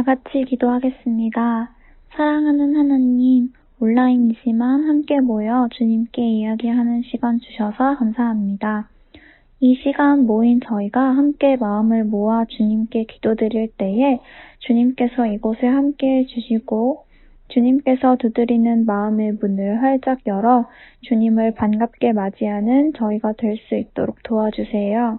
같이 기도하겠습니다. 사랑하는 하나님, 온라인이지만 함께 모여 주님께 이야기하는 시간 주셔서 감사합니다. 이 시간 모인 저희가 함께 마음을 모아 주님께 기도드릴 때에 주님께서 이곳에 함께 해주시고 주님께서 두드리는 마음의 문을 활짝 열어 주님을 반갑게 맞이하는 저희가 될 수 있도록 도와주세요.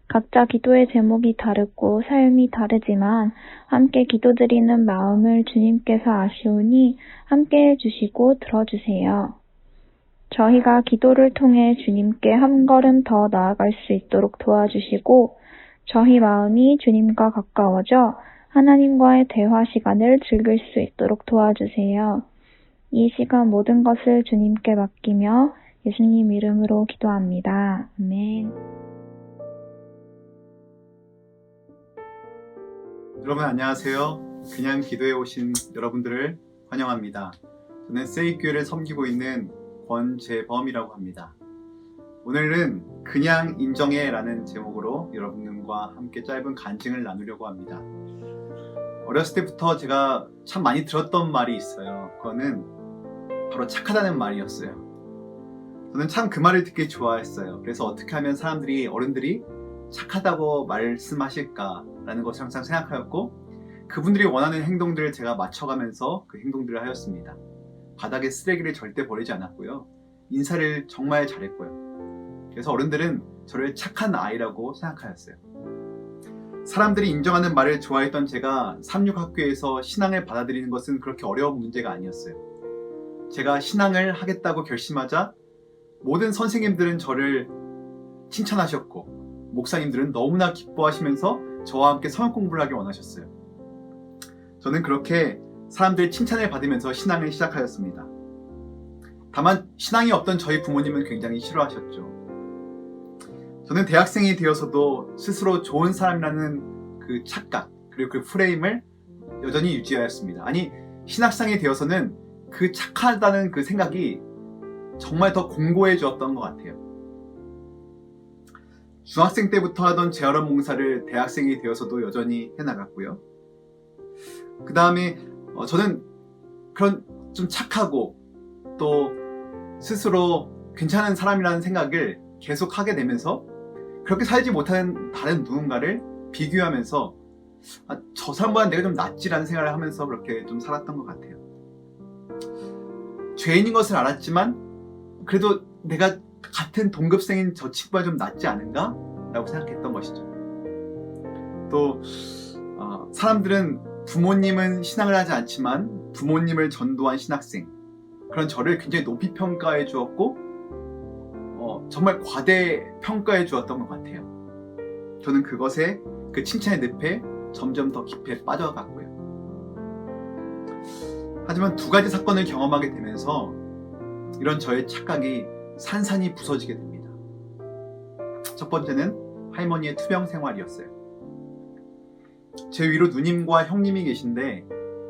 각자 기도의 제목이 다르고 삶이 다르지만 함께 기도드리는 마음을 주님께서 아시오니 함께 해주시고 들어주세요. 저희가 기도를 통해 주님께 한 걸음 더 나아갈 수 있도록 도와주시고 저희 마음이 주님과 가까워져 하나님과의 대화 시간을 즐길 수 있도록 도와주세요. 이 시간 모든 것을 주님께 맡기며 예수님 이름으로 기도합니다. 아멘. 여러분 안녕하세요. 그냥 기도해 오신 여러분들을 환영합니다. 저는 세이교회를 섬기고 있는 권재범이라고 합니다. 오늘은 그냥 인정해 라는 제목으로 여러분들과 함께 짧은 간증을 나누려고 합니다. 어렸을 때부터 제가 참 많이 들었던 말이 있어요. 그거는 바로 착하다는 말이었어요. 저는 참 그 말을 듣기 좋아했어요. 그래서 어떻게 하면 사람들이, 어른들이 착하다고 말씀하실까라는 것을 항상 생각하였고 그분들이 원하는 행동들을 제가 맞춰가면서 그 행동들을 하였습니다. 바닥에 쓰레기를 절대 버리지 않았고요. 인사를 정말 잘했고요. 그래서 어른들은 저를 착한 아이라고 생각하였어요. 사람들이 인정하는 말을 좋아했던 제가 삼육학교에서 신앙을 받아들이는 것은 그렇게 어려운 문제가 아니었어요. 제가 신앙을 하겠다고 결심하자 모든 선생님들은 저를 칭찬하셨고 목사님들은 너무나 기뻐하시면서 저와 함께 성역 공부를 하길 원하셨어요. 저는 그렇게 사람들의 칭찬을 받으면서 신앙을 시작하였습니다. 다만 신앙이 없던 저희 부모님은 굉장히 싫어하셨죠. 저는 대학생이 되어서도 스스로 좋은 사람이라는 그 착각 그리고 그 프레임을 여전히 유지하였습니다. 아니 신학생이 되어서는 그 착하다는 그 생각이 정말 더 공고해 주었던 것 같아요. 중학생 때부터 하던 재활원 봉사를 대학생이 되어서도 여전히 해나갔고요. 그 다음에 저는 그런 좀 착하고 또 스스로 괜찮은 사람이라는 생각을 계속 하게 되면서 그렇게 살지 못하는 다른 누군가를 비교하면서 저 사람보다 내가 좀 낫지라는 생각을 하면서 그렇게 좀 살았던 것 같아요. 죄인인 것을 알았지만 그래도 내가 같은 동급생인 저 친구가 좀 낫지 않은가? 라고 생각했던 것이죠. 또 사람들은 부모님은 신앙을 하지 않지만 부모님을 전도한 신학생 그런 저를 굉장히 높이 평가해 주었고 정말 과대 평가해 주었던 것 같아요. 저는 그것에 그 칭찬의 늪에 점점 더 깊이 빠져갔고요. 하지만 두 가지 사건을 경험하게 되면서 이런 저의 착각이 산산이 부서지게 됩니다. 첫 번째는 할머니의 투병 생활이었어요. 제 위로 누님과 형님이 계신데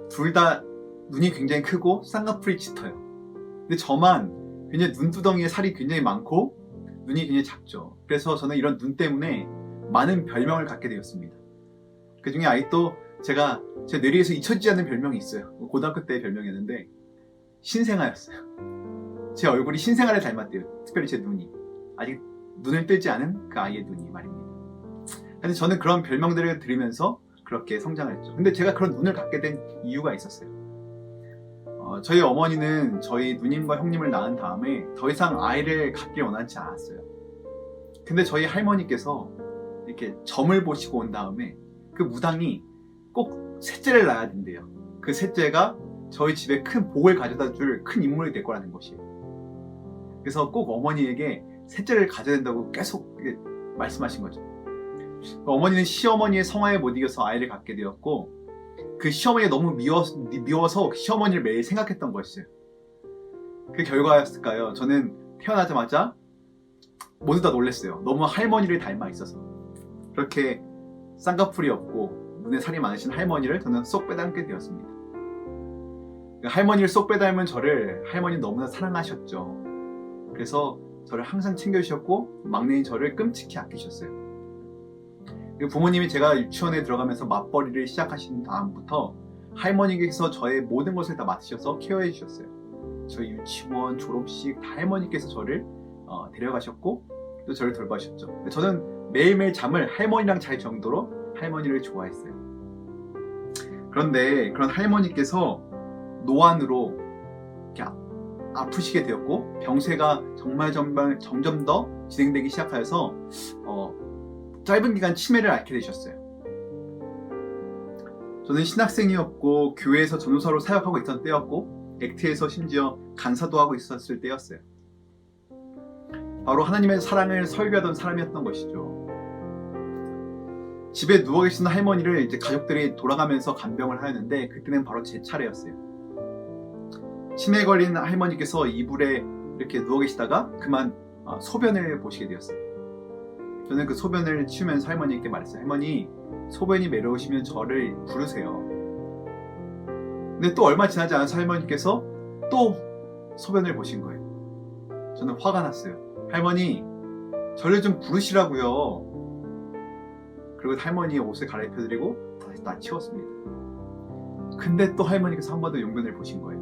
둘 다 눈이 굉장히 크고 쌍꺼풀이 짙어요. 근데 저만 굉장히 눈두덩이에 살이 굉장히 많고 눈이 굉장히 작죠. 그래서 저는 이런 눈 때문에 많은 별명을 갖게 되었습니다. 그 중에 아직도 제가 제 뇌리에서 잊혀지지 않는 별명이 있어요. 고등학교 때 별명이었는데 신생아였어요. 제 얼굴이 신생아를 닮았대요. 특별히 제 눈이. 아직 눈을 뜨지 않은 그 아이의 눈이 말입니다. 근데 저는 그런 별명들을 들으면서 그렇게 성장을 했죠. 근데 제가 그런 눈을 갖게 된 이유가 있었어요. 저희 어머니는 저희 누님과 형님을 낳은 다음에 더 이상 아이를 갖길 원하지 않았어요. 근데 저희 할머니께서 이렇게 점을 보시고 온 다음에 그 무당이 꼭 셋째를 낳아야 된대요. 그 셋째가 저희 집에 큰 복을 가져다 줄 큰 인물이 될 거라는 것이에요. 그래서 꼭 어머니에게 셋째를 가져야 된다고 계속 말씀하신 거죠. 어머니는 시어머니의 성화에 못 이겨서 아이를 갖게 되었고 그 시어머니가 너무 미워서 시어머니를 매일 생각했던 것이에요. 그 결과였을까요? 저는 태어나자마자 모두 다 놀랐어요. 너무 할머니를 닮아 있어서. 그렇게 쌍꺼풀이 없고 눈에 살이 많으신 할머니를 저는 쏙 빼닮게 되었습니다. 할머니를 쏙 빼닮은 저를 할머니는 너무나 사랑하셨죠. 그래서 저를 항상 챙겨주셨고 막내인 저를 끔찍히 아끼셨어요. 부모님이 제가 유치원에 들어가면서 맞벌이를 시작하신 다음부터 할머니께서 저의 모든 것을 다 맡으셔서 케어해 주셨어요. 저희 유치원, 졸업식 다 할머니께서 저를 데려가셨고 또 저를 돌봐주셨죠. 저는 매일매일 잠을 할머니랑 잘 정도로 할머니를 좋아했어요. 그런데 그런 할머니께서 노안으로 이렇게 아프시게 되었고 병세가 정말 점점 더 진행되기 시작하여서 짧은 기간 치매를 앓게 되셨어요. 저는 신학생이었고 교회에서 전도사로 사역하고 있던 때였고 액트에서 심지어 강사도 하고 있었을 때였어요. 바로 하나님의 사랑을 설교하던 사람이었던 것이죠. 집에 누워 계시는 할머니를 이제 가족들이 돌아가면서 간병을 하였는데 그때는 바로 제 차례였어요. 치매 걸린 할머니께서 이불에 이렇게 누워 계시다가 그만 소변을 보시게 되었어요. 저는 그 소변을 치우면서 할머니께 말했어요. 할머니, 소변이 메려오시면 저를 부르세요. 근데 또 얼마 지나지 않아서 할머니께서 또 소변을 보신 거예요. 저는 화가 났어요. 할머니, 저를 좀 부르시라고요. 그리고 할머니의 옷을 갈아입혀드리고 다시 다 치웠습니다. 근데 또 할머니께서 한 번 더 용변을 보신 거예요.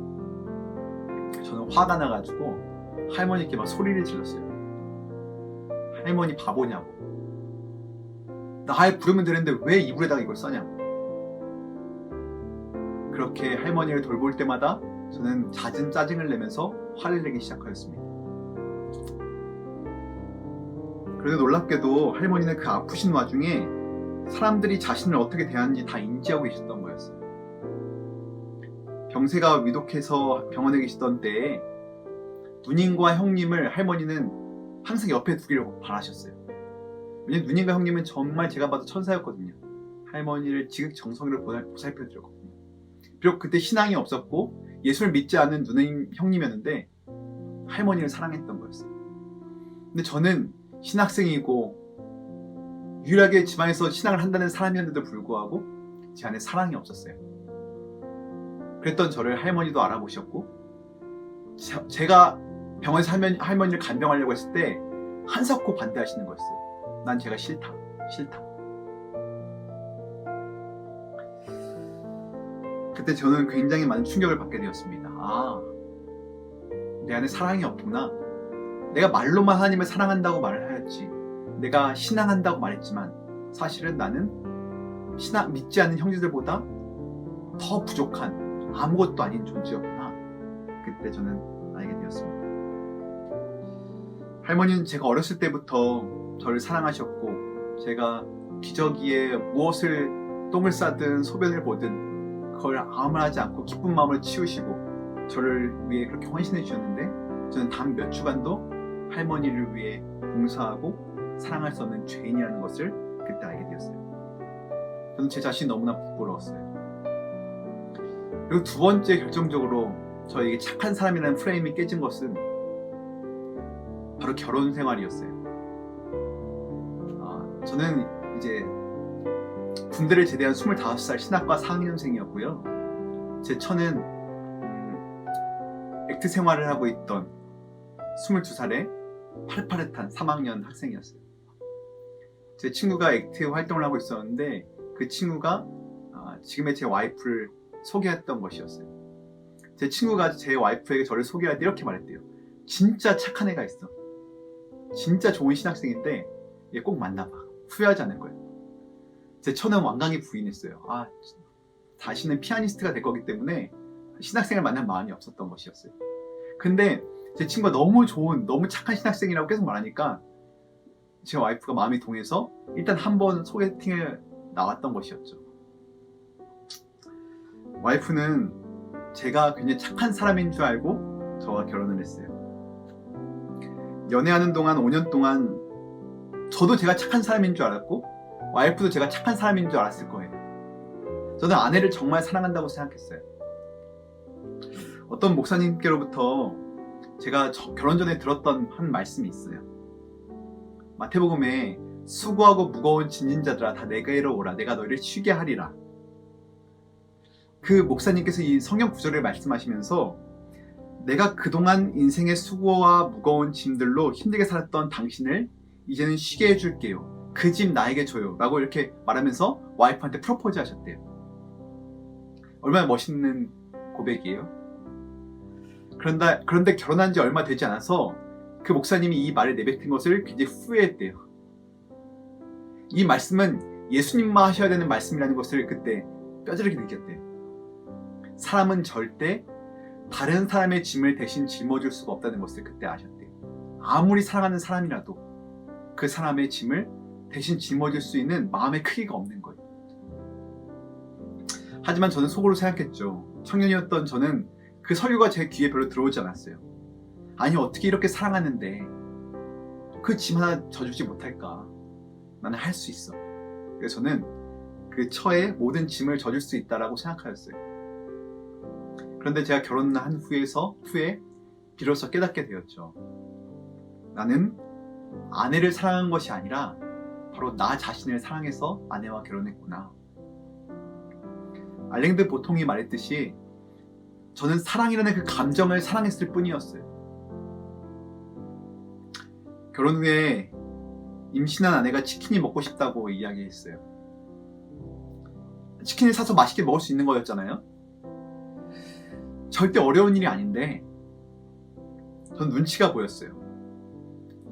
저는 화가 나가지고 할머니께 막 소리를 질렀어요. 할머니 바보냐고. 날 부르면 되는데 왜 이불에다가 이걸 써냐고. 그렇게 할머니를 돌볼 때마다 저는 잦은 짜증을 내면서 화를 내기 시작하였습니다. 그런데 놀랍게도 할머니는 그 아프신 와중에 사람들이 자신을 어떻게 대하는지 다 인지하고 계셨던 거였어요. 병세가 위독해서 병원에 계시던 때에 누님과 형님을 할머니는 항상 옆에 두기를 바라셨어요. 왜냐면 누님과 형님은 정말 제가 봐도 천사였거든요. 할머니를 지극정성으로 보살펴 드렸거든요. 비록 그때 신앙이 없었고 예수를 믿지 않는 누님 형님이었는데 할머니를 사랑했던 거였어요. 근데 저는 신학생이고 유일하게 집안에서 신앙을 한다는 사람이었는데도 불구하고 제 안에 사랑이 없었어요. 그랬던 저를 할머니도 알아보셨고 제가 병원에서 할머니를 간병하려고 했을 때 한사코 반대하시는 거였어요. 난 제가 싫다. 그때 저는 굉장히 많은 충격을 받게 되었습니다. 내 안에 사랑이 없구나. 내가 말로만 하나님을 사랑한다고 말을 하였지. 내가 신앙한다고 말했지만 사실은 나는 믿지 않는 형제들보다 더 부족한 아무것도 아닌 존재였구나. 그때 저는 알게 되었습니다. 할머니는 제가 어렸을 때부터 저를 사랑하셨고 제가 기저귀에 무엇을 똥을 싸든 소변을 보든 그걸 아무 말 하지 않고 기쁜 마음을 치우시고 저를 위해 그렇게 헌신해 주셨는데 저는 단 몇 주간도 할머니를 위해 봉사하고 사랑할 수 없는 죄인이라는 것을 그때 알게 되었어요. 저는 제 자신이 너무나 부끄러웠어요. 그리고 두 번째 결정적으로 저에게 착한 사람이라는 프레임이 깨진 것은 바로 결혼 생활이었어요. 저는 이제 군대를 제대한 25살 신학과 4학년생이었고요. 제 처는 액트 생활을 하고 있던 22살의 파릇파릇한 3학년 학생이었어요. 제 친구가 액트 활동을 하고 있었는데 그 친구가 지금의 제 와이프를 소개했던 것이었어요. 제 친구가 제 와이프에게 저를 소개할 때 이렇게 말했대요. 진짜 착한 애가 있어. 진짜 좋은 신학생인데 얘 꼭 만나봐. 후회하지 않을 거예요. 제 처는 완강히 부인했어요. 다시는 피아니스트가 될 거기 때문에 신학생을 만날 마음이 없었던 것이었어요. 근데 제 친구가 너무 좋은, 너무 착한 신학생이라고 계속 말하니까 제 와이프가 마음이 동해서 일단 한번 소개팅을 나왔던 것이었죠. 와이프는 제가 굉장히 착한 사람인 줄 알고 저와 결혼을 했어요. 연애하는 동안 5년 동안 저도 제가 착한 사람인 줄 알았고 와이프도 제가 착한 사람인 줄 알았을 거예요. 저는 아내를 정말 사랑한다고 생각했어요. 어떤 목사님께로부터 제가 결혼 전에 들었던 한 말씀이 있어요. 마태복음에 수고하고 무거운 짐진 자들아 다 내게로 오라. 내가 너희를 쉬게 하리라. 그 목사님께서 이 성경 구절을 말씀하시면서 내가 그동안 인생의 수고와 무거운 짐들로 힘들게 살았던 당신을 이제는 쉬게 해줄게요. 그 집 나에게 줘요 라고 이렇게 말하면서 와이프한테 프로포즈 하셨대요. 얼마나 멋있는 고백이에요. 그런데 결혼한 지 얼마 되지 않아서 그 목사님이 이 말을 내뱉은 것을 굉장히 후회했대요. 이 말씀은 예수님만 하셔야 되는 말씀이라는 것을 그때 뼈저리게 느꼈대요. 사람은 절대 다른 사람의 짐을 대신 짊어질 수가 없다는 것을 그때 아셨대요. 아무리 사랑하는 사람이라도 그 사람의 짐을 대신 짊어질 수 있는 마음의 크기가 없는 거예요. 하지만 저는 속으로 생각했죠. 청년이었던 저는 그 설교가 제 귀에 별로 들어오지 않았어요. 아니 어떻게 이렇게 사랑하는데 그 짐 하나 져주지 못할까? 나는 할 수 있어. 그래서 저는 그 처에 모든 짐을 져줄 수 있다라고 생각하였어요. 그런데 제가 결혼한 후에 비로소 깨닫게 되었죠. 나는 아내를 사랑한 것이 아니라 바로 나 자신을 사랑해서 아내와 결혼했구나. 알랭드 보통이 말했듯이 저는 사랑이라는 그 감정을 사랑했을 뿐이었어요. 결혼 후에 임신한 아내가 치킨이 먹고 싶다고 이야기했어요. 치킨을 사서 맛있게 먹을 수 있는 거였잖아요. 절대 어려운 일이 아닌데 전 눈치가 보였어요.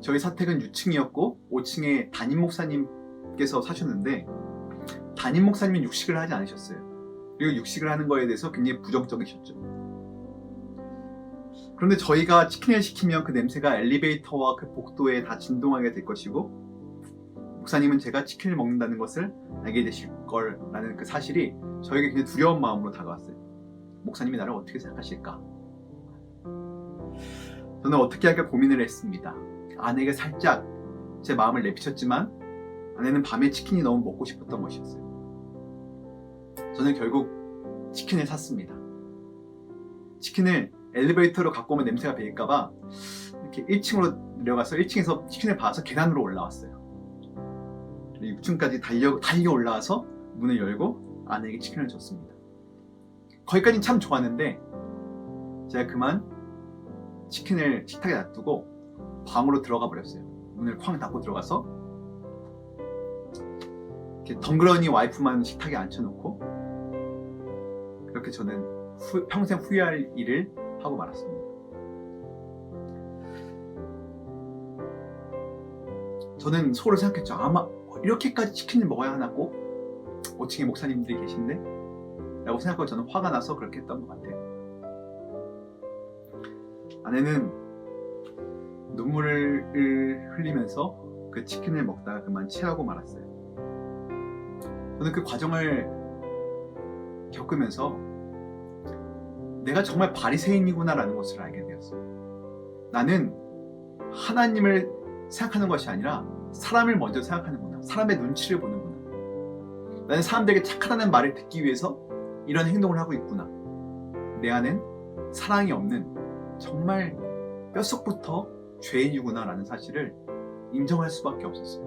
저희 사택은 6층이었고 5층에 담임 목사님께서 사셨는데 담임 목사님은 육식을 하지 않으셨어요. 그리고 육식을 하는 거에 대해서 굉장히 부정적이셨죠. 그런데 저희가 치킨을 시키면 그 냄새가 엘리베이터와 그 복도에 다 진동하게 될 것이고 목사님은 제가 치킨을 먹는다는 것을 알게 되실 거라는 그 사실이 저에게 굉장히 두려운 마음으로 다가왔어요. 목사님이 나를 어떻게 생각하실까? 저는 어떻게 할까 고민을 했습니다. 아내에게 살짝 제 마음을 내비쳤지만 아내는 밤에 치킨이 너무 먹고 싶었던 것이었어요. 저는 결국 치킨을 샀습니다. 치킨을 엘리베이터로 갖고 오면 냄새가 배일까봐 이렇게 1층으로 내려가서 1층에서 치킨을 봐서 계단으로 올라왔어요. 6층까지 달려 올라와서 문을 열고 아내에게 치킨을 줬습니다. 거기까지는 참 좋았는데 제가 그만 치킨을 식탁에 놔두고 방으로 들어가 버렸어요. 문을 쾅 닫고 들어가서 이렇게 덩그러니 와이프만 식탁에 앉혀놓고 그렇게 저는 평생 후회할 일을 하고 말았습니다. 저는 속으로 생각했죠. 아마 이렇게까지 치킨을 먹어야 하나 꼭 5층에 목사님들이 계신데? 라고 생각하고 저는 화가 나서 그렇게 했던 것 같아요. 아내는 눈물을 흘리면서 그 치킨을 먹다가 그만 체하고 말았어요. 저는 그 과정을 겪으면서 내가 정말 바리새인이구나 라는 것을 알게 되었어요. 나는 하나님을 생각하는 것이 아니라 사람을 먼저 생각하는구나. 사람의 눈치를 보는구나. 나는 사람들에게 착하다는 말을 듣기 위해서 이런 행동을 하고 있구나. 내 안엔 사랑이 없는 정말 뼛속부터 죄인이구나 라는 사실을 인정할 수밖에 없었어요.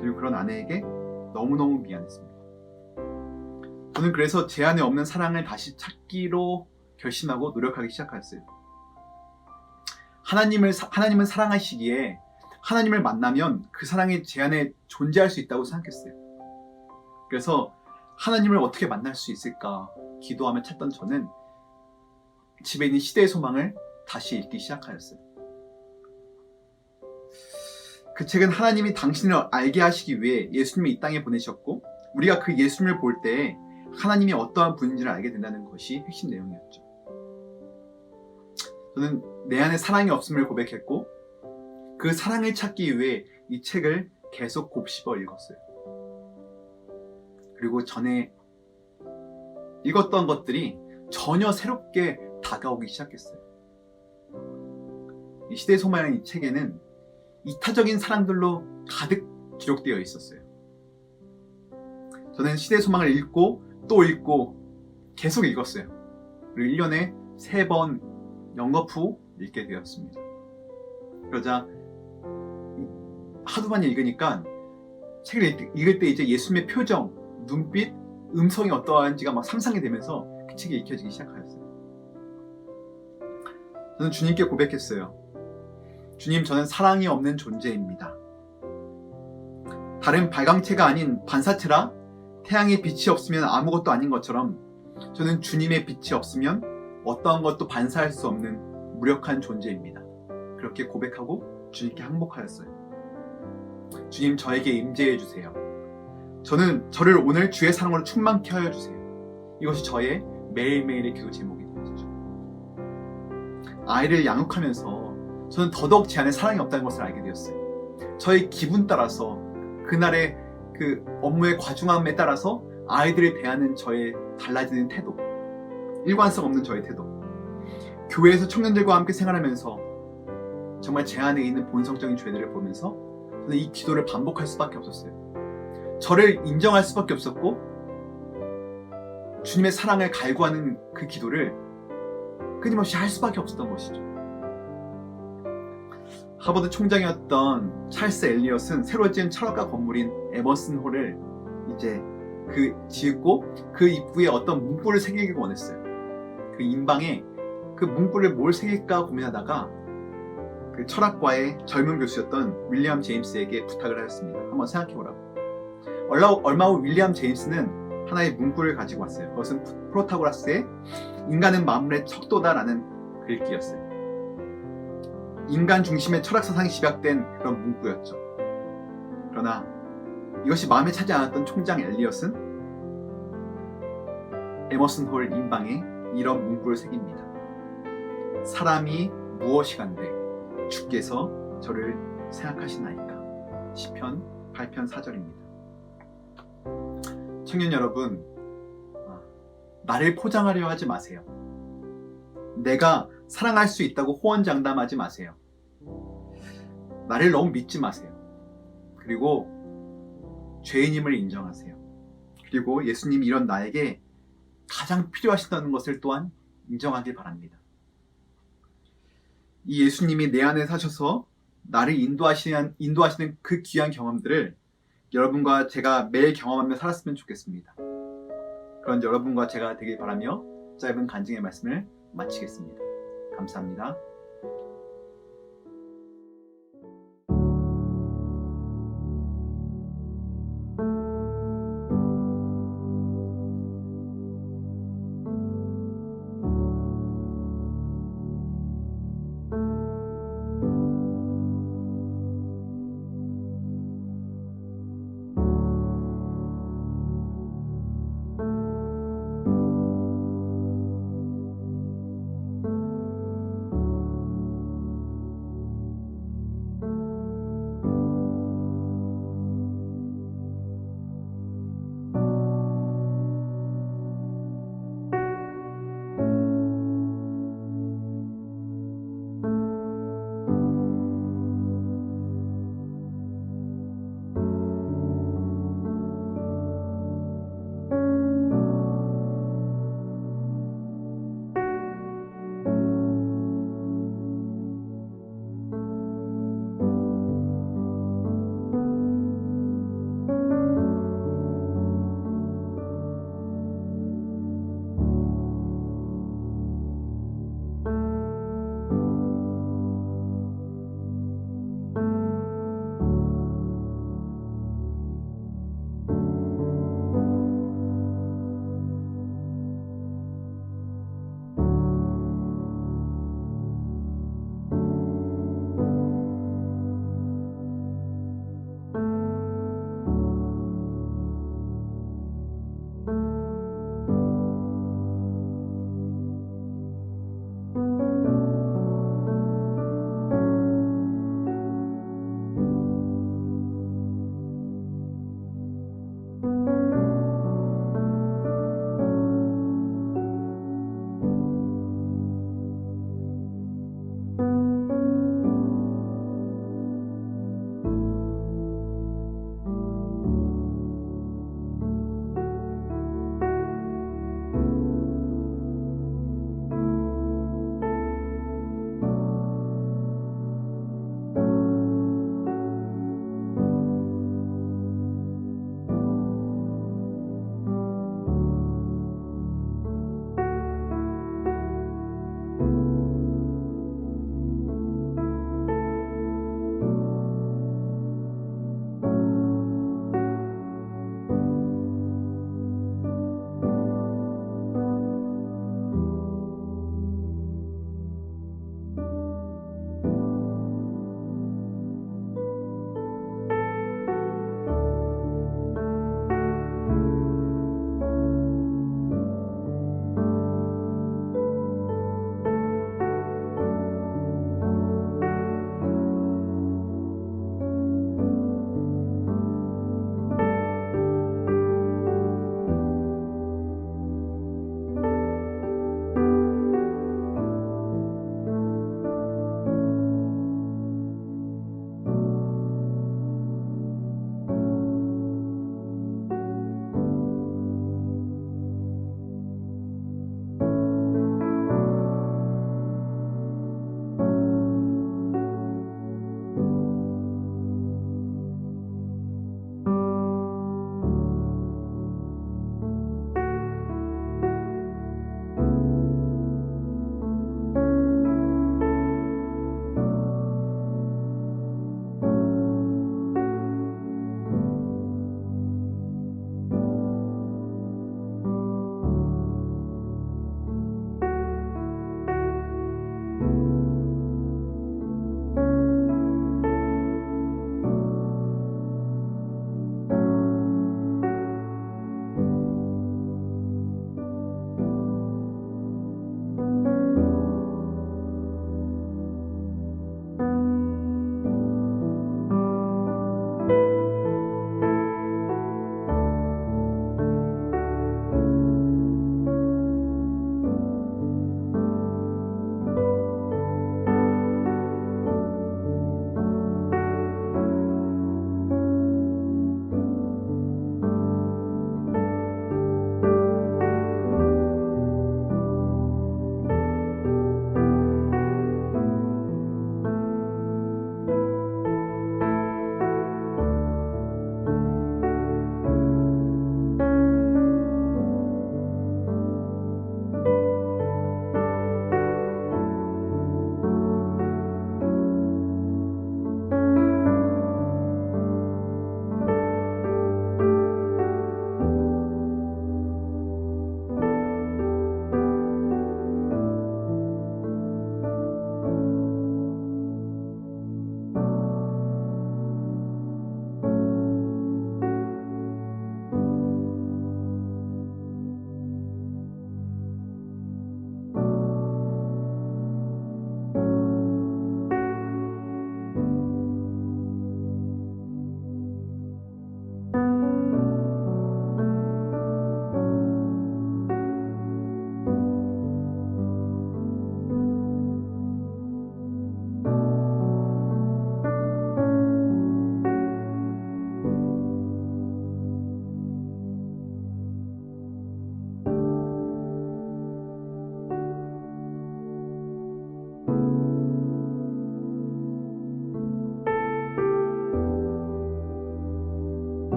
그리고 그런 아내에게 너무너무 미안했습니다. 저는 그래서 제 안에 없는 사랑을 다시 찾기로 결심하고 노력하기 시작했어요. 하나님은 사랑하시기에 하나님을 만나면 그 사랑이 제 안에 존재할 수 있다고 생각했어요. 그래서 하나님을 어떻게 만날 수 있을까 기도하며 찾던 저는 집에 있는 시대의 소망을 다시 읽기 시작하였어요. 그 책은 하나님이 당신을 알게 하시기 위해 예수님을 이 땅에 보내셨고 우리가 그 예수님을 볼 때 하나님이 어떠한 분인지를 알게 된다는 것이 핵심 내용이었죠. 저는 내 안에 사랑이 없음을 고백했고 그 사랑을 찾기 위해 이 책을 계속 곱씹어 읽었어요. 그리고 전에 읽었던 것들이 전혀 새롭게 다가오기 시작했어요. 이 시대의 소망이라는 이 책에는 이타적인 사랑들로 가득 기록되어 있었어요. 저는 시대의 소망을 읽고 또 읽고 계속 읽었어요. 그리고 1년에 3번 연거푸 읽게 되었습니다. 그러자 하도 많이 읽으니까 책을 읽을 때 이제 예수님의 표정, 눈빛, 음성이 어떠한지가 막 상상이 되면서 그 책이 읽혀지기 시작하였어요. 저는 주님께 고백했어요. 주님, 저는 사랑이 없는 존재입니다. 다른 발광체가 아닌 반사체라 태양의 빛이 없으면 아무것도 아닌 것처럼 저는 주님의 빛이 없으면 어떠한 것도 반사할 수 없는 무력한 존재입니다. 그렇게 고백하고 주님께 항복하였어요. 주님, 저에게 임재해 주세요. 저를 오늘 주의 사랑으로 충만케 하여 주세요. 이것이 저의 매일매일의 기도 제목이 되었죠. 아이를 양육하면서 저는 더더욱 제 안에 사랑이 없다는 것을 알게 되었어요. 저의 기분 따라서, 그날의 그 업무의 과중함에 따라서 아이들을 대하는 저의 달라지는 태도, 일관성 없는 저의 태도, 교회에서 청년들과 함께 생활하면서 정말 제 안에 있는 본성적인 죄들을 보면서 저는 이 기도를 반복할 수밖에 없었어요. 저를 인정할 수밖에 없었고 주님의 사랑을 갈구하는 그 기도를 끊임없이 할 수밖에 없었던 것이죠. 하버드 총장이었던 찰스 엘리엇은 새로 지은 철학과 건물인 에머슨 홀을 이제 짓고 그 입구에 어떤 문구를 새기기 원했어요. 그 인방에 그 문구를 뭘 새길까 고민하다가 그 철학과의 젊은 교수였던 윌리엄 제임스에게 부탁을 하였습니다. 한번 생각해보라고. 얼마 후 윌리엄 제임스는 하나의 문구를 가지고 왔어요. 그것은 프로타고라스의 인간은 만물의 척도다라는 글귀였어요. 인간 중심의 철학 사상이 집약된 그런 문구였죠. 그러나 이것이 마음에 차지 않았던 총장 엘리엇은 에머슨 홀 인방에 이런 문구를 새깁니다. 사람이 무엇이간데 주께서 저를 생각하시나이까. 시편 8편 4절입니다. 청년 여러분, 나를 포장하려 하지 마세요. 내가 사랑할 수 있다고 호언장담하지 마세요. 나를 너무 믿지 마세요. 그리고 죄인임을 인정하세요. 그리고 예수님이 이런 나에게 가장 필요하시다는 것을 또한 인정하길 바랍니다. 이 예수님이 내 안에 사셔서 나를 인도하시는 그 귀한 경험들을 여러분과 제가 매일 경험하며 살았으면 좋겠습니다. 그런 여러분과 제가 되길 바라며 짧은 간증의 말씀을 마치겠습니다. 감사합니다.